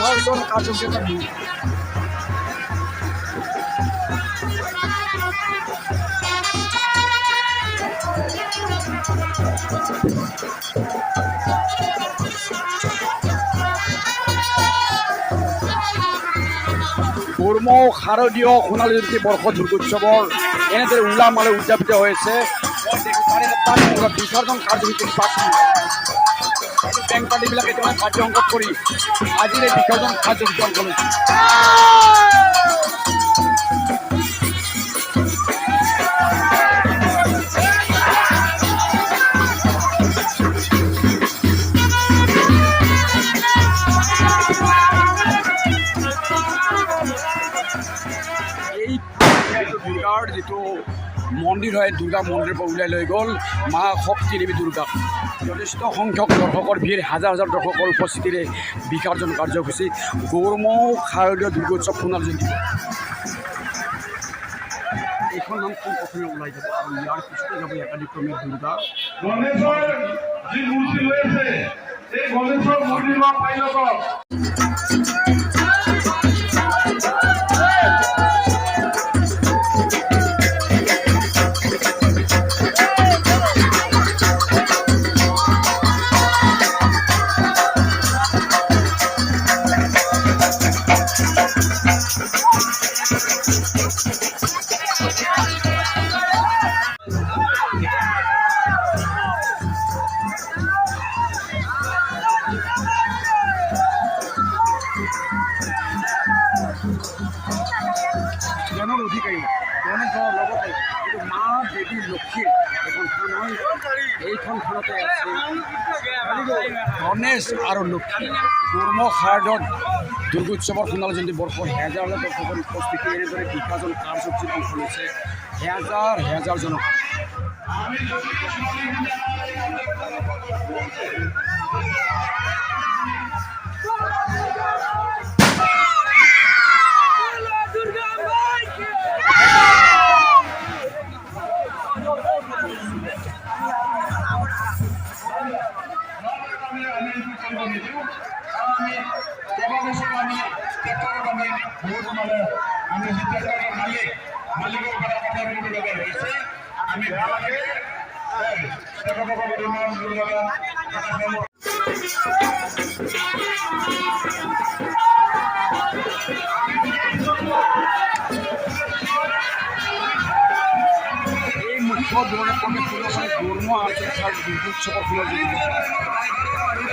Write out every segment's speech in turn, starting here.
বিসৰ্জন কাৰ্যক্ৰম কৰ্ম শাৰদীয় সোণালী জয়ন্তী বৰ্ষ দুৰ্গোৎসৱৰ এনেদৰে উলামালে উদযাপিত হৈছে বিসৰ্জন কাৰ্যসূচী বেংক পাৰ্টিবিলাকে এতিয়া কাৰ্য সংকট কৰি আজিৰ এই বিসৰ্জন কাৰ্যসূচী অংশ লৈছে। দুৰ্গাৰ যিটো মন্দিৰ হয় দুৰ্গা মন্দিৰৰ পৰা ওলাই লৈ গ'ল মা শক্তি দেৱী দুৰ্গা। যথেষ্ট সংখ্যক দৰ্শকৰ ভিৰ হাজাৰ হাজাৰ দৰ্শকৰ উপস্থিতিৰে বিসৰ্জন কাৰ্যসূচী গৌৰমৌ শাৰদীয় দুৰ্গোৎসৱ সোণালী জয়ন্তী। এইখন নাম কোন প্ৰথমে ওলাই যাব আৰু ইয়াৰ পিছতে যাব একাধিক্ৰমে দুৰ্গা জ্ঞানৰ অধিকাৰী গণেশৰ লগতে যিটো মা দেৱী লক্ষ্মীৰ এখন থান হয় এইখন থানতে আছে গণেশ আৰু লক্ষ্মী কৰ্ম শাৰদত দুৰ্গোৎসৱৰ সোণালী জয়ন্তী বৰ্ষৰ হেজাৰ হাজাৰ দৰ্শকৰ উপস্থিতি এনেদৰে বিসৰ্জন কাৰ্যসূচীত অংশ লৈছে হেজাৰ হেজাৰ জনক।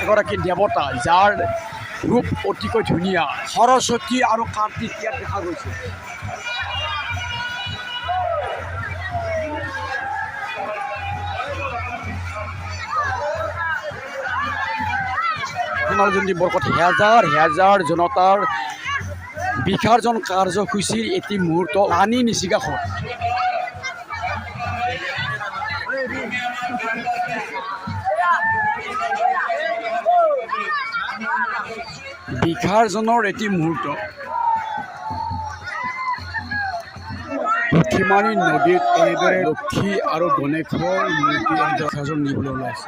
এগৰাকী দেৱতা যাৰ ৰূপ অতিকৈ ধুনীয়া সৰস্বতী আৰু কাৰ্তিক ইয়াত দেখা গৈছে। সোণালী জয়ন্তী বৰ্ষত হেজাৰ হেজাৰ জনতাৰ বিসৰ্জন কাৰ্যসূচীৰ এটি মুহূৰ্ত আনি নিচিকাখন বিসৰ্জনৰ এটি মুহূৰ্ত পুঠিমাৰী নদীত এনেদৰে লক্ষী আৰু গণেশৰ মূৰ্তি বিসৰ্জন নিবলৈ ওলাইছে।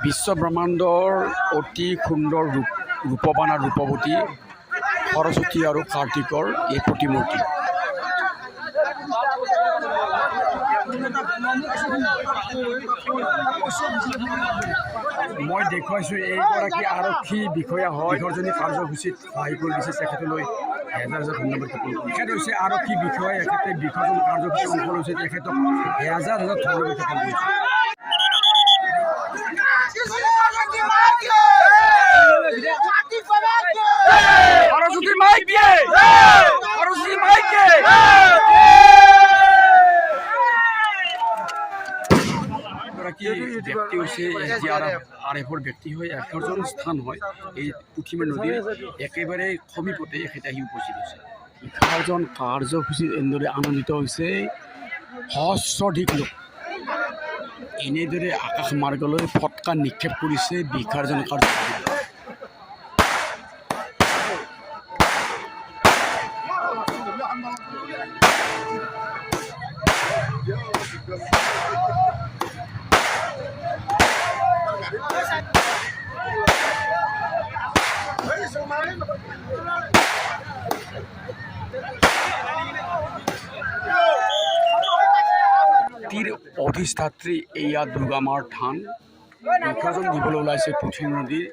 বিশ্ব ব্ৰহ্মাণ্ডৰ অতি সুন্দৰ ৰূপৱান আৰু ৰূপৱতী সৰস্বতী আৰু কাৰ্তিকৰ এই প্ৰতিমূৰ্তি মই দেখুৱাইছোঁ এইগৰাকী আৰক্ষী বিষয়া হয় বিসৰ্জনী কাৰ্যসূচীত সহায় কৰি দিছে তেখেতলৈ হেজাৰ হেজাৰ ধন্যবাদ জ্ঞাপন কৰোঁ। তেখেত হৈছে আৰক্ষী বিষয়াই এখেতে বিসৰ্জন কাৰ্যসূচীত অংশ লৈছে তেখেতক হেজাৰ হেজাৰ ধন্যবাদ জ্ঞাপন কৰিছে। সৰস্বতী মাইকে সৰস্বতী মাইকে ব্যক্তি হৈছে SDRF ব্যক্তি হয় 11জন স্থান হয় এই পুঠিমাৰী নদীৰ একেবাৰে সমীপতে এখেতে আহি উপস্থিত হৈছে। বিসৰ্জন কাৰ্যসূচীত এনেদৰে আনন্দিত হৈছে সহস্ৰাধিক লোক। এনেদৰে আকাশ মাৰ্গলৈ ফটকা নিক্ষেপ কৰিছে বিসৰ্জন কাৰ্যসূচী। প্ৰতিষ্ঠাত্ৰী এয়া দুৰ্গামাৰ থান বিসৰ্জন দিবলৈ ওলাইছে পুথি নদীৰ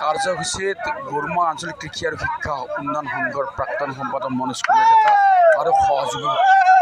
কাৰ্যসূচীত গড়মুৱা আঞ্চলিক কৃষি আৰু শিক্ষা উন্নয়ন সংঘৰ প্ৰাক্তন সম্পাদক মনোজ কুমাৰ ডেকা আৰু সহযোগী